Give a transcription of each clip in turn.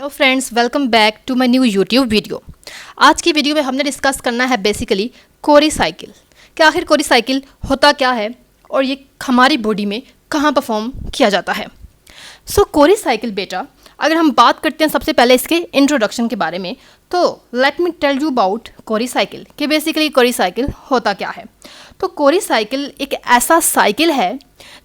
Hello friends, welcome back to my new YouTube video. आज की video में हमने डिस्कस करना है बेसिकली कोरी साइकिल कि आखिर कोरी साइकिल होता क्या है और ये हमारी बॉडी में कहाँ परफॉर्म किया जाता है। कोरी साइकिल बेटा, अगर हम बात करते हैं सबसे पहले इसके इंट्रोडक्शन के बारे में, तो let me tell you about Cori cycle कि बेसिकली कोरी साइकिल होता क्या है। तो कोरी साइकिल एक ऐसा साइकिल है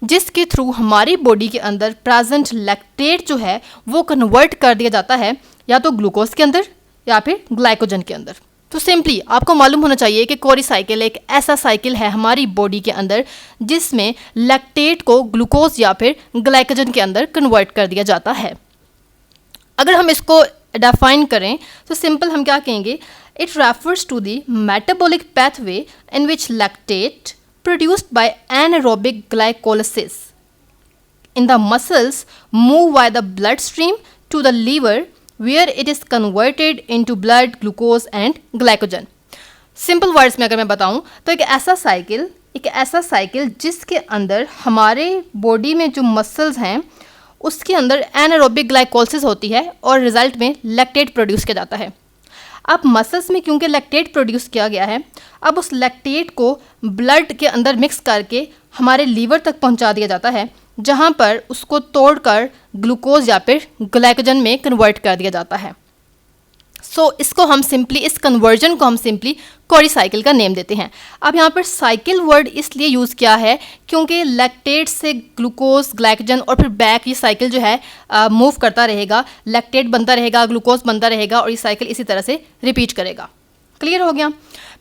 जिसके थ्रू हमारी बॉडी के अंदर प्रेजेंट लैक्टेट जो है वो कन्वर्ट कर दिया जाता है या तो ग्लूकोज के अंदर या फिर ग्लाइकोजन के अंदर। तो सिंपली आपको मालूम होना चाहिए कि कोरी साइकिल एक ऐसा साइकिल है हमारी बॉडी के अंदर जिसमें लैक्टेट को ग्लूकोज या फिर ग्लाइकोजन के अंदर कन्वर्ट कर दिया जाता है। अगर हम इसको डिफाइन करें तो सिंपल हम क्या कहेंगे, it refers to the metabolic pathway in which lactate produced by anaerobic glycolysis in the muscles move via the bloodstream to the liver where it is converted into blood glucose and glycogen। Simple words में अगर मैं बताऊं तो एक ऐसा cycle जिसके अंदर हमारे बॉडी में जो मसल्स हैं उसके अंदर एनारोबिक ग्लाइकोलिसिस होती है और रिजल्ट में लैक्टेट प्रोड्यूस किया जाता है। अब मसल्स में क्योंकि लैक्टेट प्रोड्यूस किया गया है, अब उस लैक्टेट को ब्लड के अंदर मिक्स करके हमारे लीवर तक पहुंचा दिया जाता है, जहां पर उसको तोड़कर ग्लूकोज या फिर ग्लाइकोजन में कन्वर्ट कर दिया जाता है। इसको हम सिंपली, इस कन्वर्जन को हम सिंपली कोरी साइकिल का नेम देते हैं। अब यहाँ पर साइकिल वर्ड इसलिए यूज़ किया है क्योंकि लैक्टेट से ग्लूकोज, ग्लाइकोजन और फिर बैक ये साइकिल जो है मूव करता रहेगा, लैक्टेट बनता रहेगा, ग्लूकोज बनता रहेगा और ये साइकिल इसी तरह से रिपीट करेगा। क्लियर हो गया।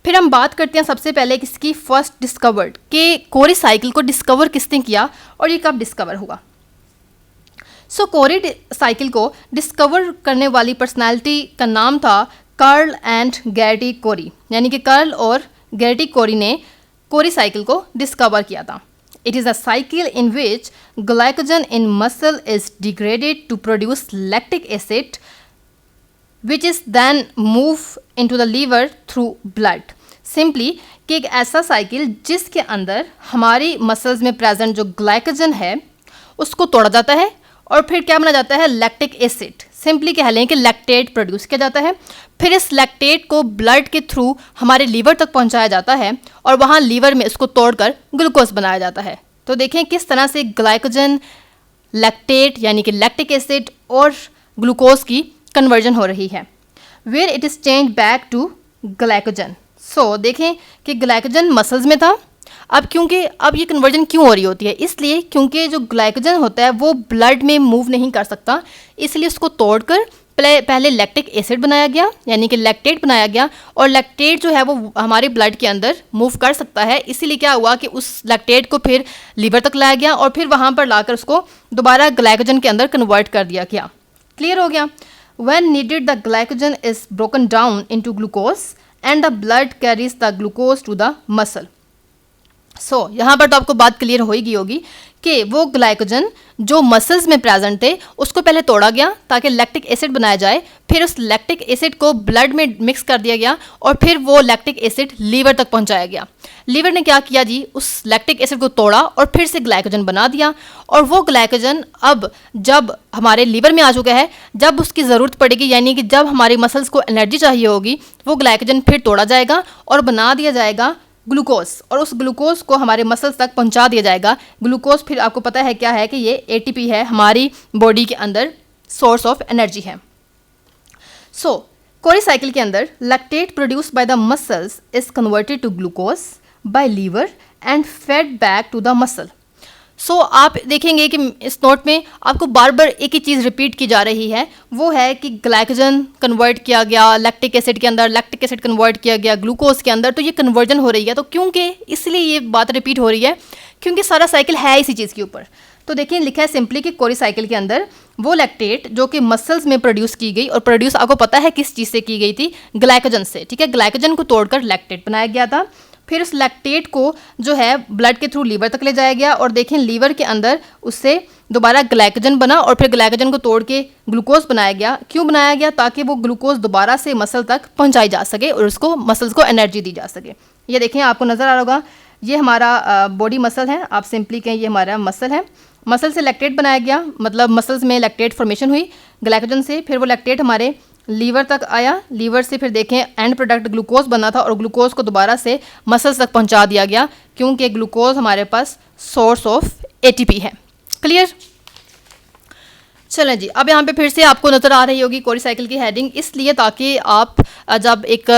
फिर हम बात करते हैं सबसे पहले किसकी, फर्स्ट डिस्कवर्ड कि कोरी साइकिल को डिस्कवर किसने किया और ये कब डिस्कवर हुआ। कोरी साइकिल को डिस्कवर करने वाली पर्सनालिटी का नाम था कार्ल एंड गैरटी कोरी, यानी कि कार्ल और गैरटी कोरी ने कोरी साइकिल को डिस्कवर किया था। It is a cycle in which glycogen in muscle is degraded to produce lactic acid which is then move into the liver through blood. Simply कि एक ऐसा साइकिल जिसके अंदर हमारी मसल्स में प्रेजेंट जो ग्लाइकोजन है उसको तोड़ा जाता है और फिर क्या बना जाता है, लैक्टिक एसिड। सिंपली कह लें कि लैक्टेट प्रोड्यूस किया जाता है, फिर इस लैक्टेट को ब्लड के थ्रू हमारे लीवर तक पहुंचाया जाता है और वहाँ लीवर में इसको तोड़कर ग्लूकोज बनाया जाता है। तो देखें किस तरह से ग्लाइकोजन, लैक्टेट यानी कि लैक्टिक एसिड और ग्लूकोज की कन्वर्जन हो रही है, where it is change back to glycogen. देखें कि ग्लाइकोजन मसल्स में था, अब क्योंकि अब ये कन्वर्जन क्यों हो रही होती है, इसलिए क्योंकि जो ग्लाइकोजन होता है वो ब्लड में मूव नहीं कर सकता, इसलिए उसको तोड़कर पहले लैक्टिक एसिड बनाया गया यानी कि लैक्टेट बनाया गया और लैक्टेट जो है वो हमारे ब्लड के अंदर मूव कर सकता है। इसीलिए क्या हुआ कि उस लैक्टेट को फिर लीवर तक लाया गया और फिर वहाँ पर लाकर उसको दोबारा ग्लाइकोजन के अंदर कन्वर्ट कर दिया गया। क्लियर हो गया। When needed the glycogen is broken down into glucose and the blood carries the glucose to the muscle. यहाँ पर तो आपको बात क्लियर हो ही गई होगी कि वो ग्लाइकोजन जो मसल्स में प्रेजेंट थे उसको पहले तोड़ा गया ताकि लैक्टिक एसिड बनाया जाए, फिर उस लैक्टिक एसिड को ब्लड में मिक्स कर दिया गया और फिर वो लैक्टिक एसिड लीवर तक पहुंचाया गया। लीवर ने क्या किया जी, उस लैक्टिक एसिड को तोड़ा और फिर से ग्लाइकोजन बना दिया और वो ग्लाइकोजन अब जब हमारे लीवर में आ चुका है, जब उसकी ज़रूरत पड़ेगी यानी कि जब हमारी मसल्स को एनर्जी चाहिए होगी, वो ग्लाइकोजन फिर तोड़ा जाएगा और बना दिया जाएगा ग्लूकोज और उस ग्लूकोज को हमारे मसल्स तक पहुंचा दिया जाएगा। ग्लूकोज फिर आपको पता है क्या है कि ये एटीपी है, हमारी बॉडी के अंदर सोर्स ऑफ एनर्जी है। कोरी साइकिल के अंदर lactate produced by the muscles is converted to glucose by liver and fed back to the muscle. आप देखेंगे कि इस नोट में आपको बार बार एक ही चीज़ रिपीट की जा रही है, वो है कि ग्लाइकोजन कन्वर्ट किया गया लैक्टिक एसिड के अंदर, लैक्टिक एसिड कन्वर्ट किया गया ग्लूकोज के अंदर, तो ये कन्वर्जन हो रही है। तो क्योंकि इसलिए ये बात रिपीट हो रही है क्योंकि सारा साइकिल है इसी चीज़ के ऊपर। तो देखिए लिखा है सिंपली कि कोरी साइकिल के अंदर वो लैक्टेट जो कि मसल्स में प्रोड्यूस की गई और प्रोड्यूस आपको पता है किस चीज़ से की गई थी, ग्लाइकोजन से। ठीक है, ग्लाइकोजन को तोड़कर लैक्टेट बनाया गया था, फिर उस लैक्टेट को जो है ब्लड के थ्रू लीवर तक ले जाया गया और देखें लीवर के अंदर उससे दोबारा ग्लाइकोजन बना और फिर ग्लाइकोजन को तोड़ के ग्लूकोज बनाया गया। क्यों बनाया गया? ताकि वो ग्लूकोज दोबारा से मसल तक पहुंचाई जा सके और उसको मसल्स को एनर्जी दी जा सके। ये देखें आपको नज़र आ रहा होगा, ये हमारा बॉडी मसल है, आप सिंपली कहें ये हमारा मसल है मसल से लैक्टेट बनाया गया, मतलब मसल्स में लैक्टेट फॉर्मेशन हुई ग्लाइकोजन से, फिर वो लैक्टेट हमारे लीवर तक आया, लीवर से फिर देखें एंड प्रोडक्ट ग्लूकोज बना था और ग्लूकोज को दोबारा से मसल्स तक पहुंचा दिया गया क्योंकि ग्लूकोज हमारे पास सोर्स ऑफ एटीपी है। क्लियर? चलें जी, अब यहाँ पे फिर से आपको नज़र आ रही होगी कोरी साइकिल की हेडिंग, इसलिए ताकि आप जब एक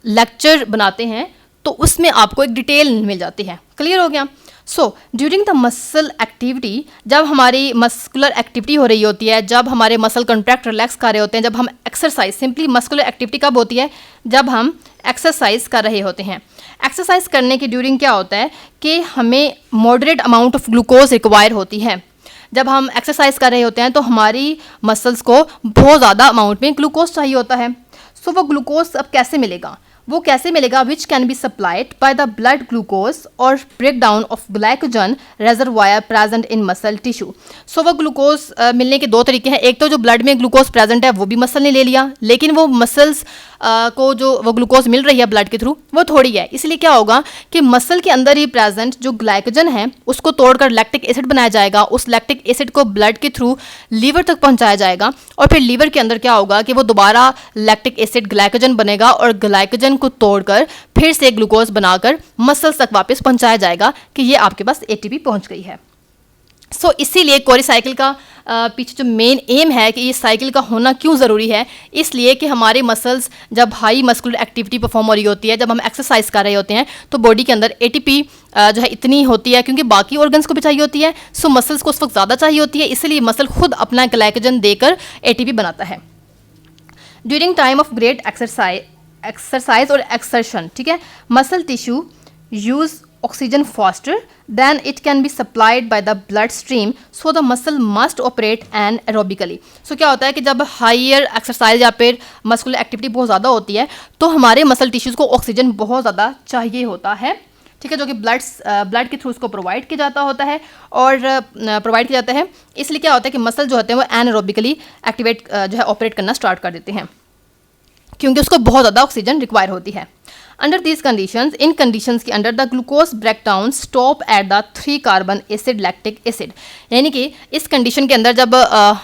लेक्चर बनाते हैं तो उसमें आपको एक डिटेल मिल जाती है। क्लियर हो गया? So during the muscle activity, जब हमारी मस्कुलर एक्टिविटी हो रही होती है, जब हमारे मसल कंट्रैक्ट रिलैक्स कर रहे होते हैं, जब हम एक्सरसाइज, सिंपली मस्कुलर एक्टिविटी कब होती है? जब हम एक्सरसाइज कर रहे होते हैं। एक्सरसाइज करने के ड्यूरिंग क्या होता है कि हमें moderate amount of glucose require होती है। जब हम एक्सरसाइज कर रहे होते हैं तो हमारी मसल्स को बहुत ज़्यादा अमाउंट में ग्लूकोज चाहिए होता है। सो वो ग्लूकोज अब कैसे मिलेगा? वो कैसे मिलेगा? Which can be supplied by the blood glucose और breakdown of glycogen reservoir present in muscle tissue. So वो ग्लूकोज मिलने के दो तरीके हैं। एक तो जो ब्लड में ग्लूकोज प्रेजेंट है वो भी मसल ने ले लिया, लेकिन वो मसल्स को जो वो ग्लूकोज मिल रही है ब्लड के थ्रू वो थोड़ी है, इसलिए क्या होगा कि मसल के अंदर ही प्रेजेंट जो ग्लाइकोजन है उसको तोड़कर लैक्टिक एसिड बनाया जाएगा। उस लैक्टिक एसिड को ब्लड के थ्रू लीवर तक पहुंचाया जाएगा और फिर लीवर के अंदर क्या होगा कि वो दोबारा लैक्टिक एसिड ग्लाइकोजन बनेगा और ग्लाइकोजन को तोड़कर फिर से ग्लूकोज बनाकर मसल्स तक वापस पहुंचाया जाएगा कि ये आपके पास एटीपी पहुंच गई है। सो इसीलिए कोरी साइकिल का पीछे जो मेन एम है कि ये साइकिल का होना क्यों ज़रूरी है, इसलिए कि हमारे मसल्स जब हाई मस्कुलर एक्टिविटी परफॉर्म हो रही होती है, जब हम एक्सरसाइज कर रहे होते हैं तो बॉडी के अंदर एटीपी जो है इतनी होती है क्योंकि बाकी ऑर्गन्स को भी चाहिए होती है। सो मसल्स को उस वक्त ज़्यादा चाहिए होती है, इसलिए मसल खुद अपना ग्लाइकोजन देकर एटीपी बनाता है। During time of great exercise और एक्सर्शन, ठीक है, muscle tissue use oxygen faster than it can be supplied by the blood stream, so the muscle must operate anaerobically. So क्या होता है कि जब हायर एक्सरसाइज या फिर मस्कुलर एक्टिविटी बहुत ज़्यादा होती है तो हमारे मसल टिश्यूज़ को ऑक्सीजन बहुत ज़्यादा चाहिए होता है, ठीक है, जो कि ब्लड के थ्रू उसको प्रोवाइड किया जाता होता है और प्रोवाइड किया जाता है। इसलिए क्या होता है कि मसल जो होते हैं वो एनारोबिकली एक्टिवेट जो है ऑपरेट करना स्टार्ट कर देते हैं क्योंकि उसको बहुत ज़्यादा ऑक्सीजन रिक्वायर होती है। अंडर दीज कंडीशंस, इन कंडीशंस के under the glucose breakdown stop at the 3 carbon acid lactic acid, यानी कि इस कंडीशन के अंदर जब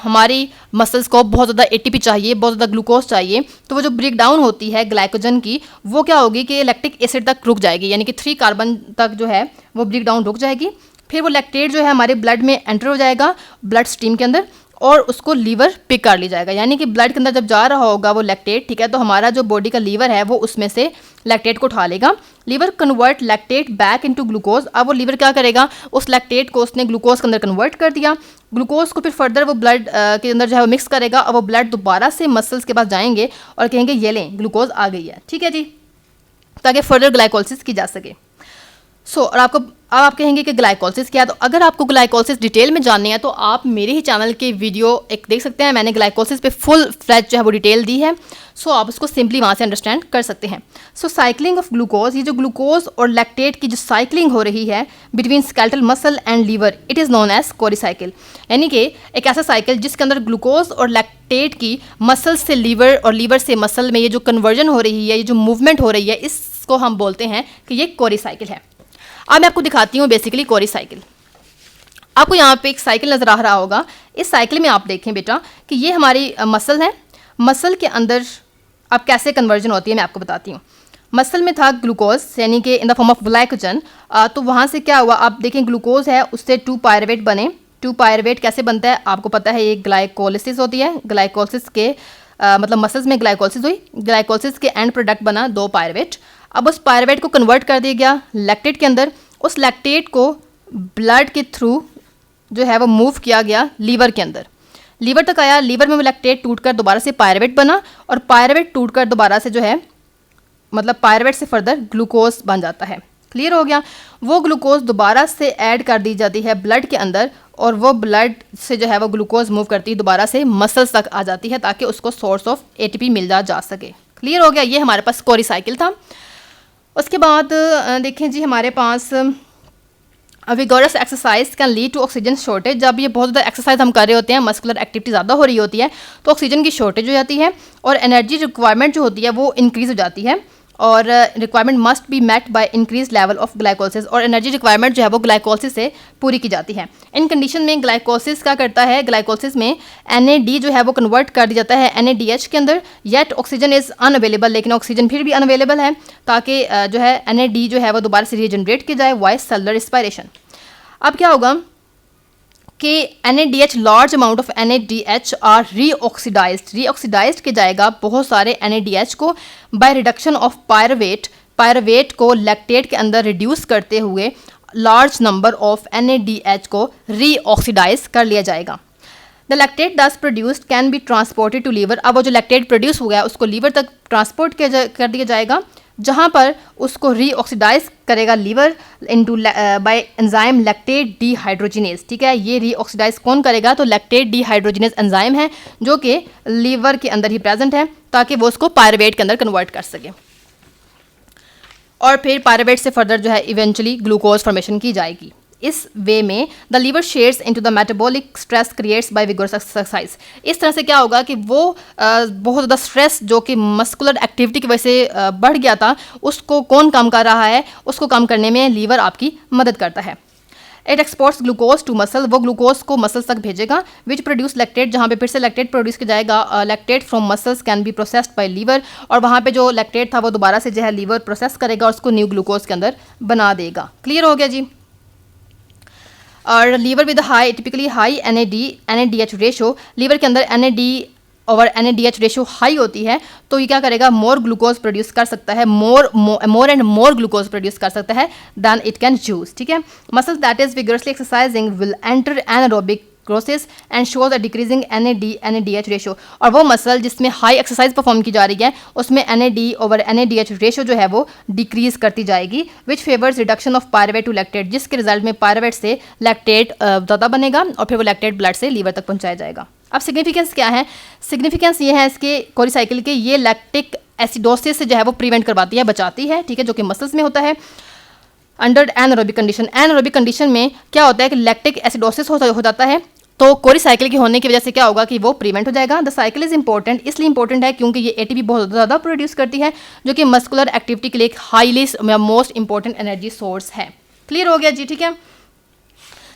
हमारी मसल्स को बहुत ज़्यादा एटीपी चाहिए, बहुत ज़्यादा ग्लूकोज चाहिए, तो वो जो ब्रेक डाउन होती है ग्लाइकोजन की वो क्या होगी कि लैक्टिक एसिड तक रुक जाएगी, यानी कि 3 कार्बन तक जो है वो ब्रेक डाउन रुक जाएगी। फिर वो लैक्टेट जो है हमारे ब्लड में एंटर हो जाएगा ब्लड स्ट्रीम के अंदर और उसको लीवर पिक कर ली जाएगा, यानी कि ब्लड के अंदर जब जा रहा होगा वो लैक्टेट, ठीक है, तो हमारा जो बॉडी का लीवर है वो उसमें से लैक्टेट को उठा लेगा। Liver convert lactate back into glucose. अब वो लीवर क्या करेगा, उस लैक्टेट को उसने ग्लूकोज के अंदर कन्वर्ट कर दिया, ग्लूकोज को फिर फर्दर वो ब्लड के अंदर जो है वो मिक्स करेगा और वो ब्लड दोबारा से मसल्स के पास जाएंगे और कहेंगे ये लें ग्लूकोज आ गई है, ठीक है जी, ताकि फर्दर ग्लाइकोलिसिस की जा सके। सो और अब आप कहेंगे कि ग्लाइकोलिसिस क्या है, तो अगर आपको ग्लाइकोलिसिस डिटेल में जाननी है तो आप मेरे ही चैनल के वीडियो एक देख सकते हैं, मैंने ग्लाइकोलिसिस पे फुल फ्लैज जो है वो डिटेल दी है। सो आप उसको सिंपली वहाँ से अंडरस्टैंड कर सकते हैं। सो साइक्लिंग ऑफ ग्लूकोज, ये जो ग्लूकोज और लैक्टेट की जो साइक्लिंग हो रही है between skeletal muscle and liver, it is known as Cori cycle, यानी कि एक ऐसा साइकिल जिसके अंदर ग्लूकोज और लैक्टेट की मसल से लीवर और लीवर से मसल में ये जो कन्वर्जन हो रही है, ये जो मूवमेंट हो रही है, इसको हम बोलते हैं कि ये कोरी साइकिल है। अब मैं आपको दिखाती हूँ बेसिकली कोरी साइकिल। आपको यहाँ पे एक साइकिल नज़र आ रहा होगा। इस साइकिल में आप देखें बेटा कि ये हमारी मसल है, मसल के अंदर अब कैसे कन्वर्जन होती है मैं आपको बताती हूँ। मसल में था ग्लूकोज यानी कि in the form of glycogen, तो वहाँ से क्या हुआ, आप देखें ग्लूकोज है उससे 2 पायरुवेट बने। 2 पायरुवेट कैसे बनता है आपको पता है, ये ग्लाइकोलिसिस होती है। ग्लाइकोलिसिस के मतलब मसल्स में ग्लाइकोलिसिस हुई, ग्लाइकोलिसिस के एंड प्रोडक्ट बना 2 पायरुवेट। अब उस पायरुवेट को कन्वर्ट कर दिया गया लैक्टेट के अंदर, उस लैक्टेट को ब्लड के थ्रू जो है वो मूव किया गया लीवर के अंदर, लीवर तक आया, लीवर में वो लैक्टेट टूटकर दोबारा से पायरुवेट बना और पायरुवेट टूटकर दोबारा से जो है मतलब पायरुवेट से फर्दर ग्लूकोज बन जाता है। क्लियर हो गया। वो ग्लूकोज दोबारा से ऐड कर दी जाती है ब्लड के अंदर और वो ब्लड से जो है वो ग्लूकोज मूव करती है दोबारा से मसल्स तक आ जाती है ताकि उसको सोर्स ऑफ एटीपी मिल जा सके। क्लियर हो गया। ये हमारे पास कोरी साइकिल था। उसके बाद देखें जी हमारे पास vigorous exercise can lead to oxygen shortage. जब ये बहुत ज़्यादा एक्सरसाइज हम कर रहे होते हैं, मस्कुलर एक्टिविटी ज़्यादा हो रही होती है तो ऑक्सीजन की शॉर्टेज हो जाती है और एनर्जी रिक्वायरमेंट जो होती है वो इंक्रीज़ हो जाती है और requirement must be met by increase level of glycolysis, और एनर्जी रिक्वायरमेंट जो है वो ग्लाइकोलिसिस से पूरी की जाती है। इन कंडीशन में ग्लाइकोलिसिस क्या करता है, ग्लाइकोलिसिस में NAD जो है वो कन्वर्ट कर दिया जाता है NADH के अंदर, येट ऑक्सीजन इज़ अनअवेलेबल, लेकिन ऑक्सीजन फिर भी अनअवेलेबल है, ताकि जो है NAD जो है वो दोबारा से रीजनरेट की जाए वाइस सेलुलर रिस्पायरेशन। अब क्या होगा कि NADH large amount of NADH are reoxidized किया जाएगा बहुत सारे NADH को बाय रिडक्शन ऑफ पायरुवेट को लैक्टेट के अंदर रिड्यूस करते हुए लार्ज नंबर ऑफ NADH को रीऑक्सीडाइज कर लिया जाएगा। The lactate thus produced can be transported to liver. अब वो जो लैक्टेट प्रोड्यूस हुआ है उसको लीवर तक ट्रांसपोर्ट कर दिया जाएगा, जहाँ पर उसको रीऑक्सीडाइज करेगा liver into by enzyme lactate dehydrogenase. ठीक है, ये रीऑक्सीडाइज कौन करेगा, तो लैक्टेट डीहाइड्रोजिनेज एंजाइम है जो कि लीवर के अंदर ही प्रेजेंट है, ताकि वो उसको पायरुवेट के अंदर कन्वर्ट कर सके, और फिर पायरुवेट से फर्दर जो है इवेंचुअली ग्लूकोज फॉर्मेशन की जाएगी। इस वे में the liver shares into the metabolic stress creates by vigorous exercise. इस तरह से क्या होगा कि वो बहुत ज़्यादा स्ट्रेस जो कि मस्कुलर एक्टिविटी की वजह से बढ़ गया था, उसको कौन कम कर रहा है, उसको कम करने में लीवर आपकी मदद करता है। It exports glucose to muscle, वो ग्लूकोज को मसल्स तक भेजेगा, विच प्रोड्यूस लैक्टेट, जहाँ पे फिर से लैक्टेट प्रोड्यूस किया जाएगा। Lactate from muscles can be processed by liver, और वहाँ पे जो लैक्टेट था वो दोबारा से जो है लीवर प्रोसेस करेगा और उसको न्यू ग्लूकोज के अंदर बना देगा। क्लियर हो गया जी। और liver with high typically high NADH ratio, liver के अंदर NAD और NADH रेशो हाई होती है, तो ये क्या करेगा, मोर ग्लूकोज प्रोड्यूस कर सकता है, more and more glucose produce कर सकता है दैन इट कैन यूज। ठीक है, muscles that is vigorously exercising will enter anaerobic glycolysis and shows a decreasing NADH ratio, और वो मसल जिसमें हाई एक्सरसाइज परफॉर्म की जा रही है उसमें NAD ओवर NADH रेशो जो है वो डिक्रीज करती जाएगी, which favours reduction of pyruvate to lactate, जिसके रिजल्ट में पायरुवेट से लैक्टेट ज़्यादा बनेगा और फिर वो लैक्टेट ब्लड से लीवर तक पहुंचाया जाएगा। अब सिग्निफिकेंस क्या है, सिग्निफिकेंस ये है इसके कोरिसाइकिल के, ये लैक्टिक एसिडोसिस से जो है वो प्रिवेंट करवाती है, बचाती है। ठीक है, जो कि मसल्स में होता है under anaerobic condition. Anaerobic condition में क्या होता है कि लैक्टिक एसिडोसिस हो जाता है, तो कोरिसाइकिल की होने की वजह से क्या होगा कि वो प्रिवेंट हो जाएगा। द साइकिल इज इंपॉर्टेंट, इसलिए इंपॉर्टेंट है क्योंकि ये ATP बहुत ज़्यादा प्रोड्यूस करती है, जो कि मस्कुलर एक्टिविटी के लिए एक highly most important energy source है। क्लियर हो गया जी। ठीक है,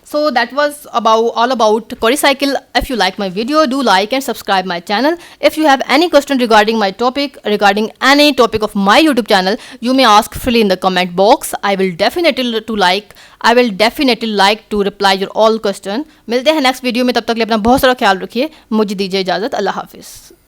so that was all about कोरिसाइकिल. If you like my video, do like and subscribe my channel. If you have any question regarding my topic, regarding any topic of my YouTube channel, you may ask freely in the comment box. I will definitely like to reply your all question. मिलते हैं next video में, तब तक के लिए अपना बहुत सारा ख्याल रखिए। मुझे दीजिए इजाज़त। अल्लाह हाफिज़।